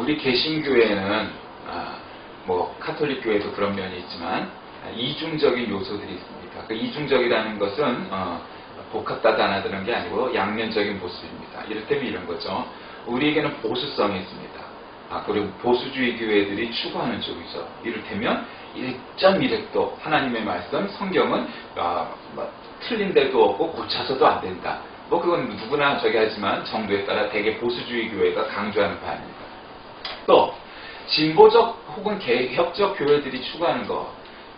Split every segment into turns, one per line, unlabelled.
우리 개신교회는 뭐 카톨릭 교회도 그런 면이 있지만 이중적인 요소들이 있습니다. 그 이중적이라는 것은 복합다단하다는 게 아니고 양면적인 모습입니다. 이를테면 이런 거죠. 우리에게는 보수성이 있습니다. 그리고 보수주의 교회들이 추구하는 쪽이죠. 이를테면 1.1획도 하나님의 말씀, 성경은 틀린 데도 없고 고쳐서도 안 된다. 뭐 그건 누구나 하지만 정도에 따라 대개 보수주의 교회가 강조하는 바입니다. 또 진보적 혹은 개혁적 교회들이 추구하는 것,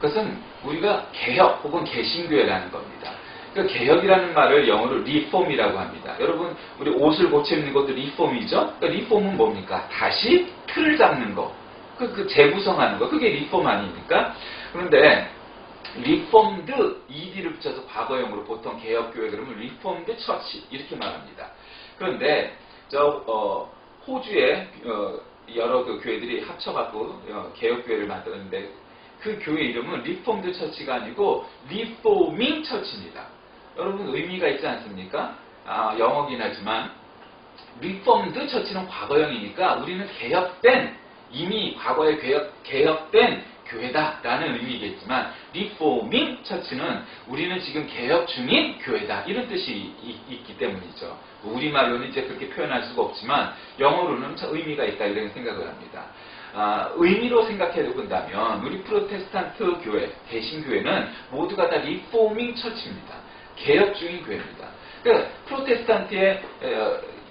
그것은 우리가 개혁 혹은 개신교회라는 겁니다. 그 개혁이라는 말을 영어로 리폼이라고 합니다. 여러분, 우리 옷을 고쳐 입는 것도 리폼이죠? 그러니까 리폼은 뭡니까? 다시 틀을 잡는 거. 그 재구성하는 거. 그게 리폼 아닙니까? 그런데 리폼드, ED를 붙여서 과거형으로 보통 개혁교회 그러면 리폼드 처치 이렇게 말합니다. 그런데 호주의 여러 그 교회들이 합쳐갖고 개혁교회를 만들었는데 그 교회 이름은 리폼드 처치가 아니고 리포밍 처치입니다. 여러분 의미가 있지 않습니까? 영어긴 하지만 리폼드 처치는 과거형이니까 우리는 이미 과거에 개혁된 교회다라는 의미겠지만 리포밍 처치는 우리는 지금 개혁 중인 교회다 이런 뜻이 있기 때문이죠. 우리말로는 이제 그렇게 표현할 수가 없지만 영어로는 의미가 있다 이런 생각을 합니다. 의미로 생각해 본다면 우리 프로테스탄트 교회, 개신교회는 모두가 다 리포밍 처치입니다. 개혁 중인 교회입니다. 그러니까 프로테스탄트의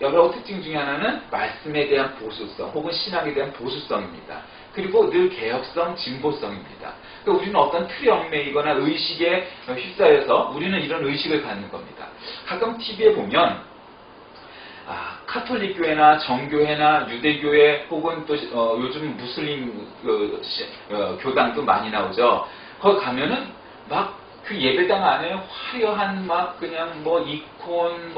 여러 특징 중에 하나는 말씀에 대한 보수성 혹은 신앙에 대한 보수성입니다. 그리고 늘 개혁성, 진보성입니다. 그러니까 우리는 어떤 틀에 얽매이거나 의식에 휩싸여서 우리는 이런 의식을 갖는 겁니다. 가끔 TV에 보면 카톨릭 교회나 정교회나 유대교회 혹은 또 요즘 무슬림 교당도 많이 나오죠. 거기 가면은 막 그 예배당 안에 화려한 그냥 이콘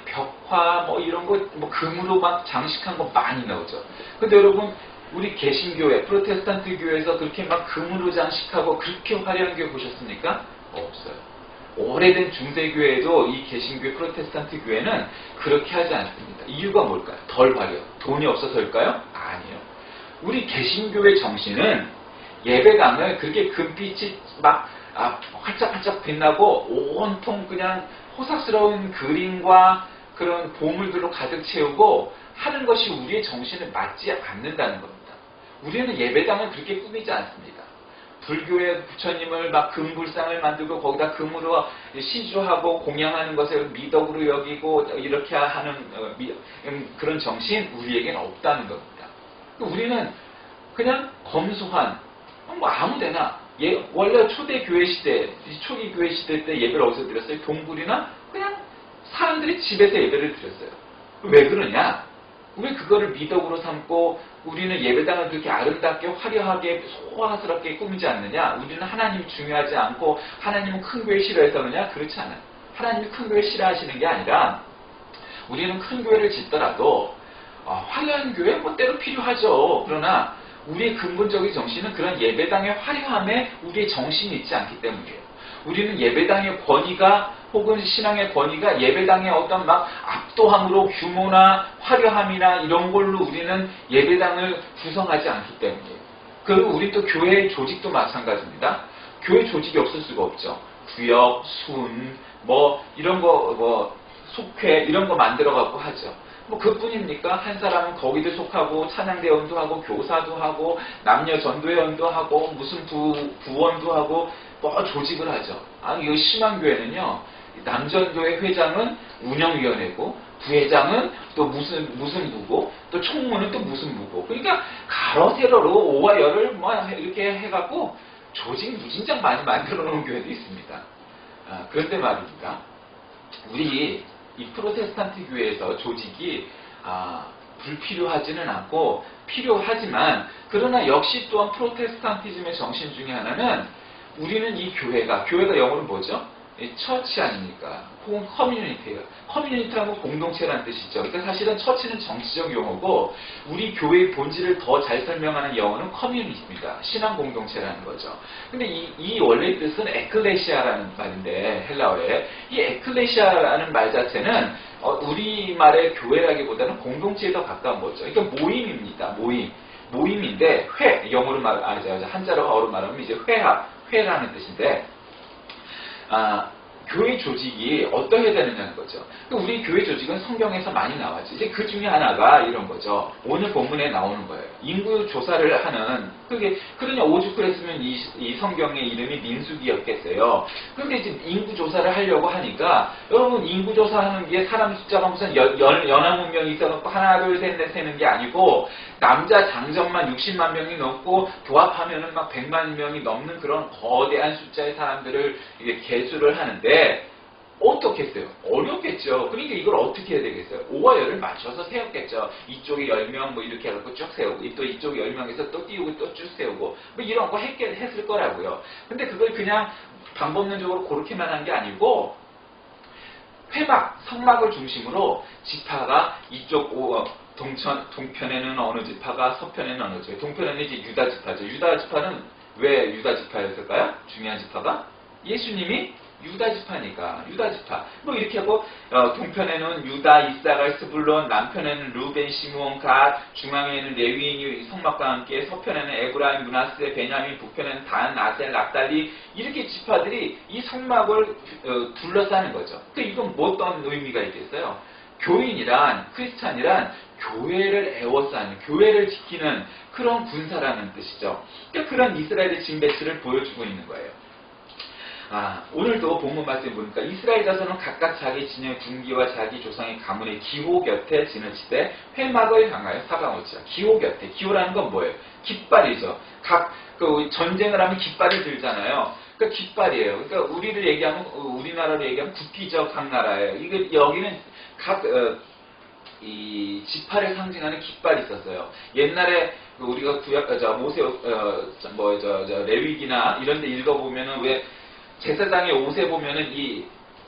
벽화 이런 거 금으로 막 장식한 거 많이 나오죠. 근데 여러분 우리 개신교회, 프로테스탄트 교회에서 그렇게 막 금으로 장식하고 그렇게 화려한 교회 보셨습니까? 없어요. 오래된 중세교회에도 이 개신교회, 프로테스탄트 교회는 그렇게 하지 않습니다. 이유가 뭘까요? 덜 화려. 돈이 없어서일까요? 아니에요. 우리 개신교회 정신은 예배당을 그렇게 금빛이 활짝활짝 빛나고 온통 그냥 호사스러운 그림과 그런 보물들로 가득 채우고 하는 것이 우리의 정신에 맞지 않는다는 겁니다. 우리는 예배당을 그렇게 꾸미지 않습니다. 불교의 부처님을 금불상을 만들고 거기다 금으로 시주하고 공양하는 것을 미덕으로 여기고 이렇게 하는 그런 정신 우리에게는 없다는 겁니다. 우리는 그냥 검소한 아무데나 원래 초대 교회 시대, 초기 교회 시대 때 예배를 어디서 드렸어요? 동굴이나 그냥 사람들이 집에서 예배를 드렸어요. 왜 그러냐? 우리 그거를 미덕으로 삼고 우리는 예배당을 그렇게 아름답게 화려하게 소화스럽게 꾸미지 않느냐? 우리는 하나님이 중요하지 않고 하나님은 큰 교회 싫어해서 그러냐? 그렇지 않아요. 하나님이 큰 교회 싫어하시는 게 아니라 우리는 큰 교회를 짓더라도 화려한 교회 때로 필요하죠. 그러나 우리의 근본적인 정신은 그런 예배당의 화려함에 우리의 정신이 있지 않기 때문이에요. 우리는 예배당의 권위가 혹은 신앙의 권위가 예배당의 어떤 압도함으로 규모나 화려함이나 이런 걸로 우리는 예배당을 구성하지 않기 때문이에요. 그리고 우리 또 교회 조직도 마찬가지입니다. 교회 조직이 없을 수가 없죠. 구역, 순, 이런 거, 속회 이런 거 만들어 갖고 하죠. 그뿐입니까? 한 사람은 거기도 속하고 찬양대원도 하고 교사도 하고 남녀 전도회원도 하고 무슨 부원도 하고 조직을 하죠. 이 심한 교회는요. 남전도회 회장은 운영위원회고 부회장은 또 무슨 부고 또 총무는 또 무슨 부고 그러니까 가로세로로 오와 열을 이렇게 해갖고 조직 무진장 많이 만들어 놓은 교회도 있습니다. 그런데 말입니다. 우리 이 프로테스탄트 교회에서 조직이 불필요하지는 않고 필요하지만 그러나 역시 또한 프로테스탄티즘의 정신 중에 하나는 우리는 이 교회가 영어로 뭐죠? 처치 아닙니까? 혹은 커뮤니티예요. 커뮤니티라는 건 공동체라는 뜻이죠. 그러니까 사실은 처치는 정치적 용어고 우리 교회의 본질을 더 잘 설명하는 영어는 커뮤니티입니다. 신앙 공동체라는 거죠. 근데 이 원래 뜻은 에클레시아라는 말인데 헬라어에 이 에클레시아라는 말 자체는 우리말의 교회라기보다는 공동체에 더 가까운 거죠. 그러니까 모임입니다. 모임인데 영어로 한자로 말하면 이제 회라는 뜻인데 교회 조직이 어떠해야 되느냐는 거죠. 우리 교회 조직은 성경에서 많이 나왔죠. 이제 그 중에 하나가 이런 거죠. 오늘 본문에 나오는 거예요. 인구 조사를 하는 그러냐 오죽 그랬으면 이 성경의 이름이 민수기였겠어요. 그런데 이제 인구 조사를 하려고 하니까 여러분 인구 조사하는 게 사람 숫자가 무슨 연합 문명이 있어서 하나 둘 셋 넷 세는 게 아니고 남자 장정만 60만 명이 넘고 도합하면은 막 100만 명이 넘는 그런 거대한 숫자의 사람들을 이제 계수를 하는데 어떻게 했어요? 어렵겠죠. 그러니까 이걸 어떻게 해야 되겠어요? 5와 열을 맞춰서 세웠겠죠. 이쪽에 10명 뭐 이렇게 해갖고 쭉 세우고 또 이쪽에 10명에서 또 띄우고 또 쭉 세우고 뭐 이런 거 했을 거라고요. 근데 그걸 그냥 방법론적으로 그렇게만 한 게 아니고 성막을 중심으로 지파가 이쪽 동편에는 어느 지파가 서편에는 어느 지파. 동편에는 이제 유다 지파죠. 유다 지파는 왜 유다 지파였을까요? 중요한 지파가 예수님이 유다 지파니까 유다 지파. 뭐 이렇게 하고 동편에는 유다, 이사갈, 스불론, 남편에는 루벤, 시므온, 갓, 중앙에는 레위인이 성막과 함께, 서편에는 에브라임, 므낫세, 베냐민, 북편에는 단, 아셀, 납달리 이렇게 지파들이 이 성막을 둘러싸는 거죠. 그러니까 이건 뭐 어떤 의미가 있겠어요? 크리스찬이란 교회를 에워싸는, 교회를 지키는 그런 군사라는 뜻이죠. 그러니까 그런 이스라엘의 진배치를 보여주고 있는 거예요. 오늘도 본문 말씀 보니까 이스라엘 자손은 각각 자기 진영의 군기와 자기 조상의 가문의 기호 곁에 진을치되 회막을 향하여 사방을치라. 기호 곁에. 기호라는 건 뭐예요? 깃발이죠. 전쟁을 하면 깃발을 들잖아요. 그러니까 깃발이에요. 그러니까 우리나라로 얘기하면 국기죠. 각 나라에. 여기는 이 지파를 상징하는 깃발이 있었어요. 옛날에 우리가 모세 레위기나 이런 데 읽어보면은 왜 제사장의 옷에 보면은 이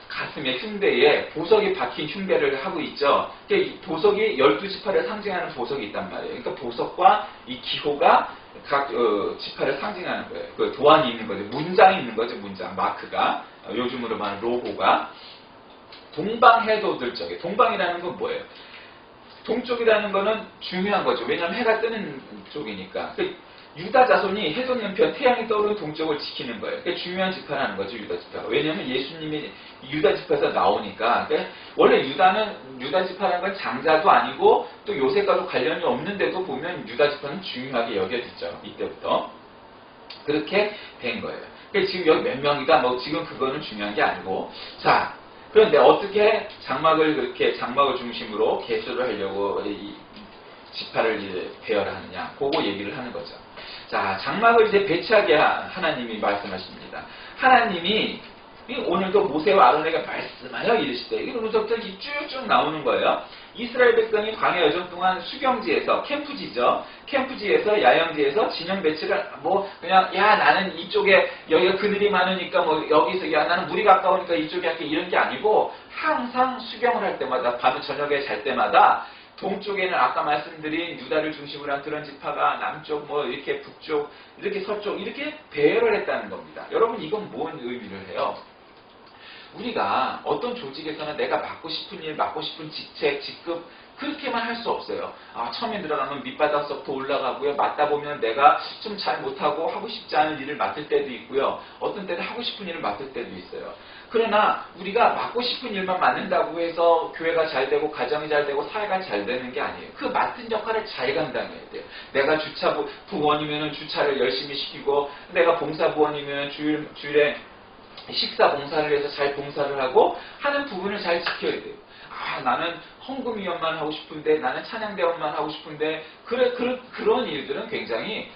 가슴에 흉배에 보석이 박힌 흉배를 하고 있죠. 그러니까 보석이 12지파를 상징하는 보석이 있단 말이에요. 그러니까 보석과 이 기호가 각 지파를 상징하는 거예요. 그 도안이 있는 거죠. 문장이 있는 거죠. 문장, 마크가. 요즘으로 말하는 로고가. 동방해돋을 적에. 동방이라는 건 뭐예요? 동쪽이라는 거는 중요한 거죠. 왜냐하면 해가 뜨는 쪽이니까. 유다 자손이 해돋는 태양이 떠오르는 동쪽을 지키는 거예요. 그게 중요한 지파라는 거죠. 유다 지파가. 왜냐하면 예수님이 유다 지파에서 나오니까. 원래 유다 지파라는 건 장자도 아니고 또 요셉과도 관련이 없는데도 보면 유다 지파는 중요하게 여겨지죠. 이때부터. 그렇게 된 거예요. 지금 여기 몇 명이다. 지금 그거는 중요한 게 아니고. 자, 그런데 어떻게 장막을 중심으로 개수를 하려고 이 지파를 이제 배열하느냐. 그거 얘기를 하는 거죠. 자, 장막을 이제 배치하게 하나님이 말씀하십니다. 하나님이 오늘도 모세와 아론에게 말씀하여 이르시되 이게 누적들이 쭉쭉 나오는 거예요. 이스라엘 백성이 광야 여정 동안 수경지에서 캠프지에서 야영지에서 진영 배치를 그냥 나는 이쪽에 여기가 그늘이 많으니까 여기서 나는 물이 가까우니까 이쪽에 할게 이런 게 아니고 항상 수경을 할 때마다 밤에 저녁에 잘 때마다 동쪽에는 아까 말씀드린 유다를 중심으로 한 그런 지파가 남쪽 이렇게 북쪽 이렇게 서쪽 이렇게 배열을 했다는 겁니다. 여러분 이건 뭔 의미를 해요? 우리가 어떤 조직에서는 내가 맡고 싶은 일, 맡고 싶은 직책, 직급 그렇게만 할 수 없어요. 처음에 들어가면 밑바닥서부터 올라가고요. 맡다 보면 내가 좀 잘 못하고 하고 싶지 않은 일을 맡을 때도 있고요. 어떤 때는 하고 싶은 일을 맡을 때도 있어요. 그러나 우리가 맡고 싶은 일만 맡는다고 해서 교회가 잘 되고 가정이 잘 되고 사회가 잘 되는 게 아니에요. 그 맡은 역할을 잘 감당해야 돼요. 내가 주차부원이면 주차를 열심히 시키고 내가 봉사부원이면 주일에 식사 봉사를 해서 잘 봉사를 하고 하는 부분을 잘 지켜야 돼요. 나는 헌금위원만 하고 싶은데 나는 찬양대원만 하고 싶은데 그런 일들은 굉장히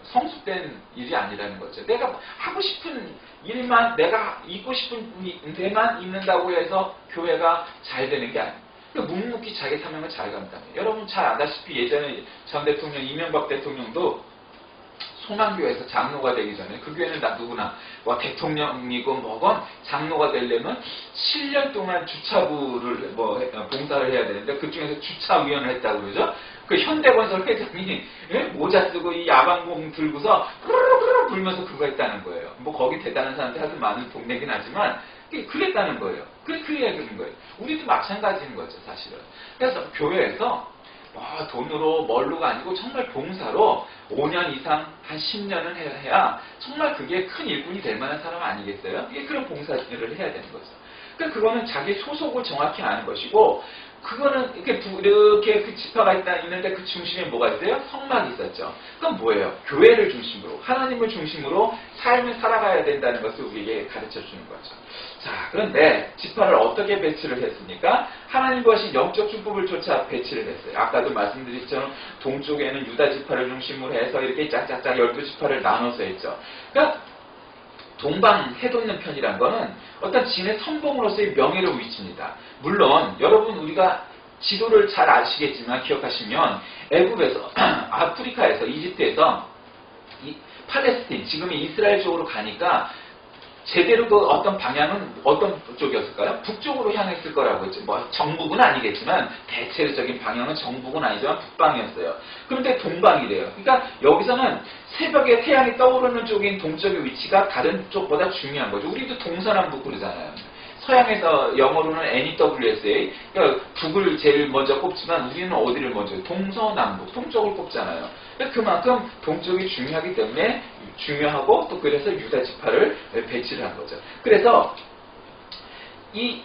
성숙된 일이 아니라는 거죠. 내가 하고 싶은 일만 내가 있고 싶은 데만 있는다고 해서 교회가 잘 되는 게 아니에요. 묵묵히 자기 사명을 잘 감당해요. 여러분 잘 아다시피 예전에 전 대통령 이명박 대통령도 소망교회에서 장로가 되기 전에 그 교회는 다 누구나 뭐 대통령이고 뭐건 장로가 되려면 7년 동안 주차부를 뭐 봉사를 해야 되는데 그 중에서 주차위원을 했다고 그러죠. 그 현대건설 회장이 모자 쓰고 이 야방공 들고서 뿌르르 불면서 그거 했다는 거예요. 뭐 거기 대단한 사람들 하도 많은 동네긴 하지만 그랬다는 거예요. 그 이야기인 거예요. 우리도 마찬가지인 거죠, 사실은. 그래서 교회에서 돈으로 멀로가 아니고 정말 봉사로 5년 이상 한 10년은 해야 정말 그게 큰 일꾼이 될 만한 사람 아니겠어요? 그런 봉사를 해야 되는 거죠. 그러니까 그거는 자기 소속을 정확히 아는 것이고, 그거는 이렇게 그 지파가 있는데 그 중심에 뭐가 있어요? 성막이 있었죠. 그건 뭐예요? 교회를 중심으로, 하나님을 중심으로 삶을 살아가야 된다는 것을 우리에게 가르쳐 주는 거죠. 자, 그런데 지파를 어떻게 배치를 했습니까? 하나님과 하신 영적 축복을 쫓아 배치를 했어요. 아까도 말씀드렸처럼 동쪽에는 유다 지파를 중심으로 해서 이렇게 짝짝짝 12지파를 나눠서 했죠. 그러니까 동방 해돋는 편이란 거는 어떤 진의 선봉으로서의 명예를 위칩니다. 물론 여러분 우리가 지도를 잘 아시겠지만 기억하시면 애굽에서 아프리카에서 이집트에서 팔레스틴 지금의 이스라엘 쪽으로 가니까 제대로 그 어떤 방향은 어떤 쪽이었을까요? 북쪽으로 향했을 거라고 했죠. 뭐 정북은 아니겠지만 대체적인 방향은 정북은 아니지만 북방이었어요. 그런데 동방이래요. 그러니까 여기서는 새벽에 태양이 떠오르는 쪽인 동쪽의 위치가 다른 쪽보다 중요한 거죠. 우리도 동서남북 그러잖아요. 서양에서 영어로는 NEWSA, 그러니까 북을 제일 먼저 꼽지만 우리는 어디를 먼저? 동서남북, 동쪽을 꼽잖아요. 그만큼 동쪽이 중요하기 때문에 중요하고 또 그래서 유다 지파를 배치를 한 거죠. 그래서 이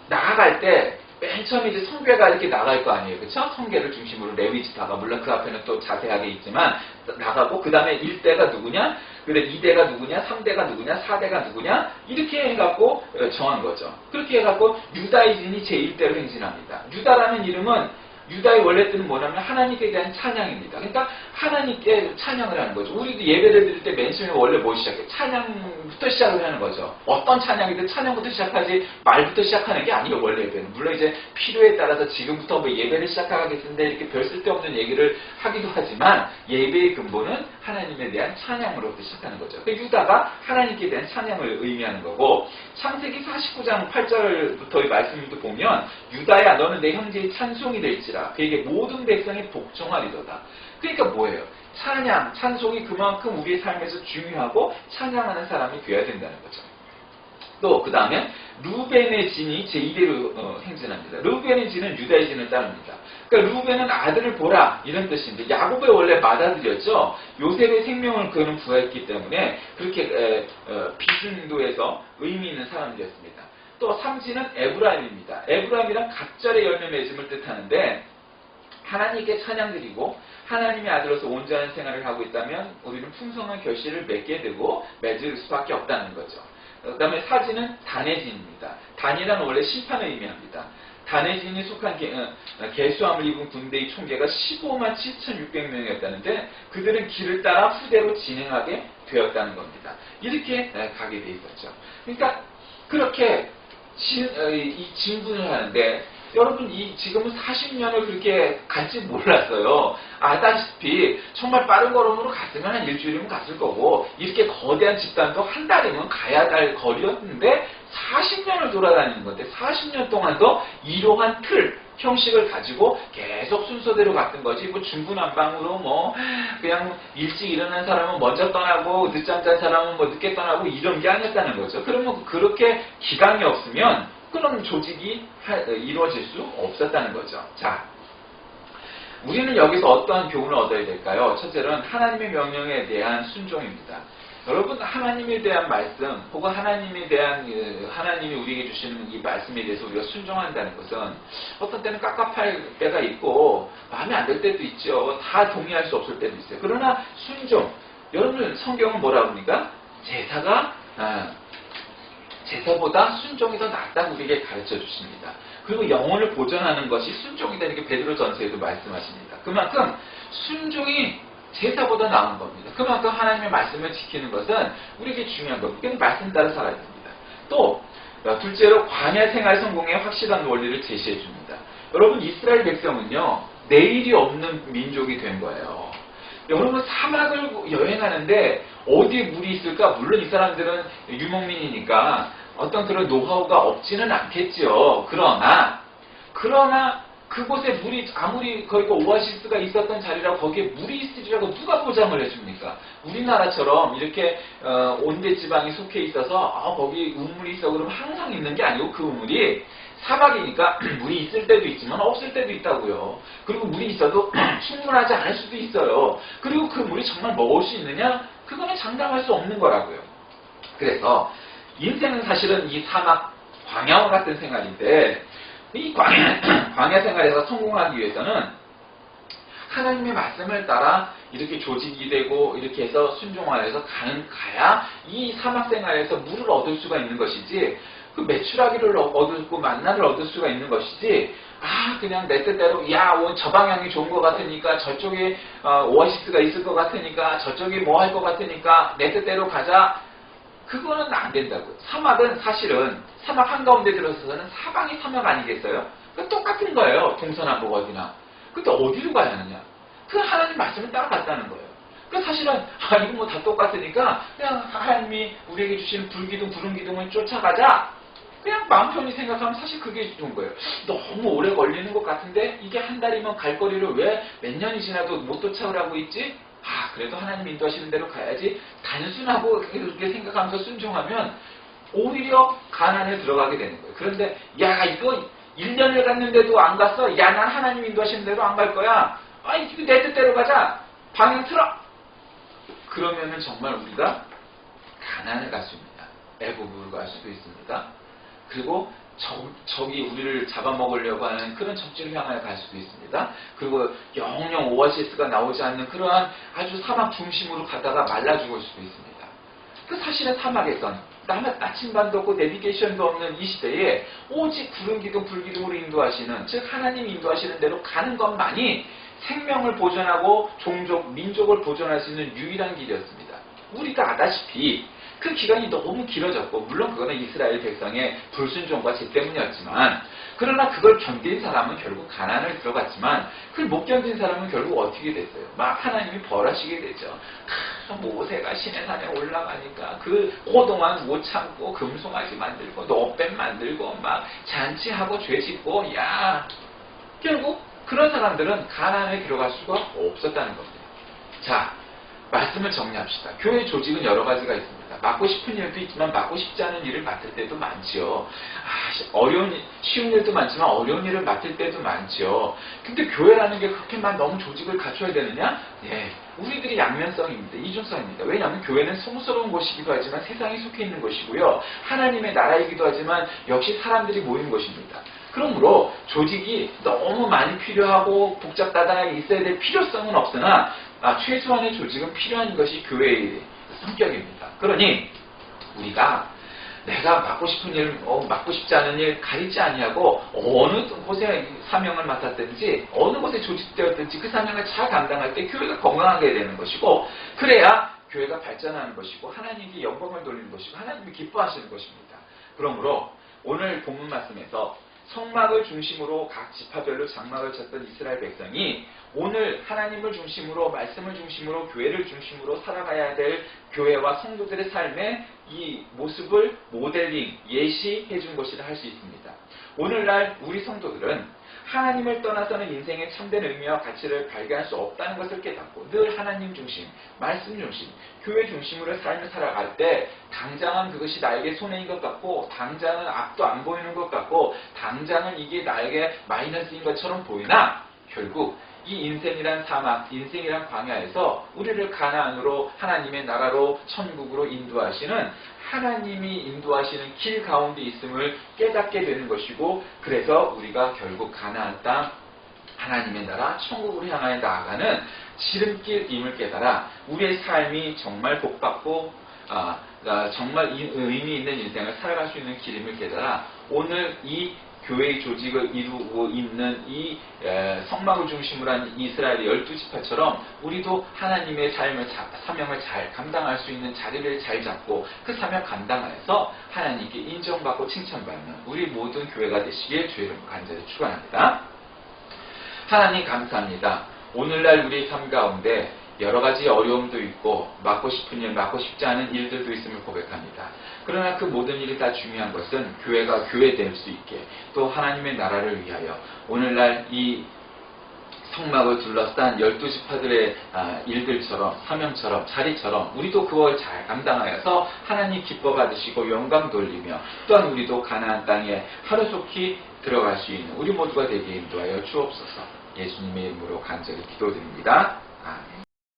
나아갈 때 맨 처음에 이제 성궤가 이렇게 나갈 거 아니에요. 그렇죠? 성궤를 중심으로 레위 지파가 물론 그 앞에는 또 자세하게 있지만 나가고 그 다음에 1대가 누구냐? 그래 2대가 누구냐? 3대가 누구냐? 4대가 누구냐? 이렇게 해갖고 정한 거죠. 그렇게 해갖고 유다의 진이 제1대로 행진합니다. 유다라는 이름은 유다의 원래 뜻은 뭐냐면 하나님께 대한 찬양입니다. 그러니까 하나님께 찬양을 하는 거죠. 우리도 예배를 드릴 때 맨 처음에 원래 뭐 시작해? 찬양부터 시작을 하는 거죠. 어떤 찬양이든 찬양부터 시작하지 말부터 시작하는 게 아니에요. 원래 예배는. 물론 이제 필요에 따라서 지금부터 뭐 예배를 시작하겠는데 이렇게 별 쓸데없는 얘기를 하기도 하지만 예배의 근본은 하나님에 대한 찬양으로부터 시작하는 거죠. 그러니까 유다가 하나님께 대한 찬양을 의미하는 거고 창세기 49장 8절부터의 말씀도 보면 유다야 너는 내 형제의 찬송이 될지라 그에게 모든 백성이 복종하리로다. 그러니까 뭐예요? 찬양, 찬송이 그만큼 우리의 삶에서 중요하고 찬양하는 사람이 되어야 된다는 거죠. 또 그 다음에 루벤의 진이 제2대로 행진합니다. 루벤의 진은 유다의 진을 따릅니다. 그러니까 루벤은 아들을 보라 이런 뜻인데 야곱의 원래 맏아들이었죠. 요셉의 생명을 그는 부했기 때문에 그렇게 비순도에서 의미 있는 사람이었습니다. 또 3진은 에브라임입니다. 에브라임이란 갑절의 열매 맺음을 뜻하는데 하나님께 찬양드리고 하나님의 아들로서 온전한 생활을 하고 있다면 우리는 풍성한 결실을 맺게 되고 맺을 수밖에 없다는 거죠. 그 다음에 4진은 단해진입니다. 단이란 원래 심판을 의미합니다. 단해진이 속한 계수함을 입은 군대의 총계가 15만 7,600명이었다는데 그들은 길을 따라 후대로 진행하게 되었다는 겁니다. 이렇게 가게 돼 있었죠. 그러니까 그렇게 이 진군을 하는데 여러분 지금은 40년을 그렇게 갈지 몰랐어요. 아다시피 정말 빠른 걸음으로 갔으면 한 일주일이면 갔을 거고 이렇게 거대한 집단도 한 달이면 가야 할 거리였는데 40년을 돌아다니는 건데 40년 동안도 이러한 틀, 형식을 가지고 계속 순서대로 갔던 거지 뭐 중구난방으로 뭐 그냥 일찍 일어난 사람은 먼저 떠나고 늦잠 잔 사람은 뭐 늦게 떠나고 이런 게 아니었다는 거죠. 그러면 그렇게 기강이 없으면 그런 조직이 이루어질 수 없었다는 거죠. 자, 우리는 여기서 어떠한 교훈을 얻어야 될까요? 첫째는 하나님의 명령에 대한 순종입니다. 여러분 하나님에 대한 말씀 혹은 하나님에 대한 하나님이 우리에게 주시는 이 말씀에 대해서 우리가 순종한다는 것은 어떤 때는 깝깝할 때가 있고 마음에 안 들 때도 있죠. 다 동의할 수 없을 때도 있어요. 그러나 순종 여러분 성경은 뭐라고 합니까? 제사보다 순종이 더 낫다고 우리에게 가르쳐 주십니다. 그리고 영혼을 보존하는 것이 순종이다는 게 베드로전서에도 말씀하십니다. 그만큼 순종이 제사보다 나은 겁니다. 그만큼 하나님의 말씀을 지키는 것은 우리에게 중요한 겁니다. 그냥 말씀 따라 살아야 됩니다. 또 둘째로 광야 생활 성공의 확실한 원리를 제시해 줍니다. 여러분 이스라엘 백성은요 내일이 없는 민족이 된 거예요. 여러분 사막을 여행하는데 어디에 물이 있을까? 물론 이 사람들은 유목민이니까 어떤 그런 노하우가 없지는 않겠죠. 그러나 그곳에 물이 아무리 거기가 오아시스가 있었던 자리라 거기에 물이 있으리라고 누가 보장을 해줍니까? 우리나라처럼 이렇게 온대지방이 속해 있어서 거기 우물이 있어 그러면 항상 있는 게 아니고 그 우물이 사막이니까 물이 있을 때도 있지만 없을 때도 있다고요. 그리고 물이 있어도 충분하지 않을 수도 있어요. 그리고 그 물이 정말 먹을 수 있느냐? 그거는 장담할 수 없는 거라고요. 그래서 인생은 사실은 이 사막 광야와 같은 생활인데 이 광야 생활에서 성공하기 위해서는 하나님의 말씀을 따라 이렇게 조직이 되고 이렇게 해서 순종하여서 가야 이 사막 생활에서 물을 얻을 수가 있는 것이지 그 메추라기를 얻고 만나를 얻을 수가 있는 것이지 그냥 내 뜻대로 저 방향이 좋은 것 같으니까 저쪽에 오아시스가 있을 것 같으니까 저쪽에 뭐 할 것 같으니까 내 뜻대로 가자. 그거는 안 된다고요. 사막은 사실은 사막 한가운데 들어서서는 사방이 사막 아니겠어요? 똑같은 거예요. 동서남북 어디나. 근데 어디로 가야 하느냐? 그 하나님 말씀을 따라갔다는 거예요. 사실은 이거 뭐 다 똑같으니까 그냥 하나님이 우리에게 주신 불기둥 구름기둥을 쫓아가자. 그냥 마음 편히 생각하면 사실 그게 좋은 거예요. 너무 오래 걸리는 것 같은데 이게 한 달이면 갈 거리를 왜 몇 년이 지나도 못 도착을 하고 있지? 그래도 하나님 인도하시는 대로 가야지. 단순하고 그렇게 생각하면서 순종하면 오히려 가난에 들어가게 되는 거예요. 그런데 이거 1년을 갔는데도 안 갔어. 난 하나님 인도하시는 대로 안 갈 거야. 이거 내 뜻대로 가자. 방향 틀어. 그러면은 정말 우리가 가난을 갈 수 있습니다. 애굽으로 갈 수도 있습니다. 그리고 적이 우리를 잡아먹으려고 하는 그런 적지를 향하여 갈 수도 있습니다. 그리고 영영 오아시스가 나오지 않는 그러한 아주 사막 중심으로 가다가 말라 죽을 수도 있습니다. 사실은 사막에선 나침반도 없고 내비게이션도 없는 이 시대에 오직 구름기둥 불기둥으로 인도하시는, 즉 하나님 인도하시는 대로 가는 것만이 생명을 보존하고 종족, 민족을 보존할 수 있는 유일한 길이었습니다. 우리가 아다시피 그 기간이 너무 길어졌고, 물론 그거는 이스라엘 백성의 불순종과 죄 때문이었지만, 그러나 그걸 견딘 사람은 결국 가난을 들어갔지만 그걸 못 견딘 사람은 결국 어떻게 됐어요? 막 하나님이 벌하시게 되죠. 모세가 시내산에 올라가니까 그동안 못 참고 금송아지 만들고 노뱀 만들고 막 잔치하고 죄짓고 결국 그런 사람들은 가난에 들어갈 수가 없었다는 겁니다. 자, 말씀을 정리합시다. 교회 조직은 여러 가지가 있습니다. 맡고 싶은 일도 있지만 맡고 싶지 않은 일을 맡을 때도 많지요. 쉬운 일도 많지만 어려운 일을 맡을 때도 많지요. 근데 교회라는 게 그렇게만 너무 조직을 갖춰야 되느냐? 우리들이 양면성입니다. 이중성입니다. 왜냐하면 교회는 성스러운 곳이기도 하지만 세상에 속해 있는 것이고요. 하나님의 나라이기도 하지만 역시 사람들이 모인 것입니다. 그러므로 조직이 너무 많이 필요하고 복잡다단하게 있어야 될 필요성은 없으나 최소한의 조직은 필요한 것이 교회의 성격입니다. 그러니 우리가 내가 맡고 싶은 일, 맡고 싶지 않은 일 가리지 아니하고 어느 곳에 사명을 맡았든지 어느 곳에 조직되었든지 그 사명을 잘 감당할 때 교회가 건강하게 되는 것이고, 그래야 교회가 발전하는 것이고 하나님께 영광을 돌리는 것이고 하나님이 기뻐하시는 것입니다. 그러므로 오늘 본문 말씀에서 성막을 중심으로 각 지파별로 장막을 쳤던 이스라엘 백성이 오늘 하나님을 중심으로, 말씀을 중심으로, 교회를 중심으로 살아가야 될 교회와 성도들의 삶의 이 모습을 모델링, 예시해 준 것이라 할 수 있습니다. 오늘날 우리 성도들은 하나님을 떠나서는 인생의 참된 의미와 가치를 발견할 수 없다는 것을 깨닫고 늘 하나님 중심, 말씀 중심, 교회 중심으로 삶을 살아갈 때 당장은 그것이 나에게 손해인 것 같고, 당장은 앞도 안 보이는 것 같고, 당장은 이게 나에게 마이너스인 것처럼 보이나 결국 이 인생이란 사막, 인생이란 광야에서 우리를 가나안으로, 하나님의 나라로, 천국으로 인도하시는 하나님이 인도하시는 길 가운데 있음을 깨닫게 되는 것이고, 그래서 우리가 결국 가나안 땅, 하나님의 나라, 천국으로 향하여 나아가는 지름길임을 깨달아 우리의 삶이 정말 복받고 정말 의미 있는 인생을 살아갈 수 있는 길임을 깨달아 오늘 이 교회의 조직을 이루고 있는 이 성막을 중심으로 한 이스라엘의 12지파처럼 우리도 하나님의 삶을, 사명을 잘 감당할 수 있는 자리를 잘 잡고 그 사명 감당하여서 하나님께 인정받고 칭찬받는 우리 모든 교회가 되시길 주의 이름으로 간절히 축원합니다. 하나님 감사합니다. 오늘날 우리의 삶 가운데 여러 가지 어려움도 있고 맡고 싶은 일, 맡고 싶지 않은 일들도 있음을 고백합니다. 그러나 그 모든 일이 다 중요한 것은 교회가 교회될 수 있게 또 하나님의 나라를 위하여 오늘날 이 성막을 둘러싼 12지파들의 일들처럼 사명처럼 자리처럼 우리도 그걸 잘 감당하여서 하나님 기뻐 받으시고 영광 돌리며 또한 우리도 가나안 땅에 하루속히 들어갈 수 있는 우리 모두가 되게 인도하여 주옵소서. 예수님의 이름으로 간절히 기도드립니다.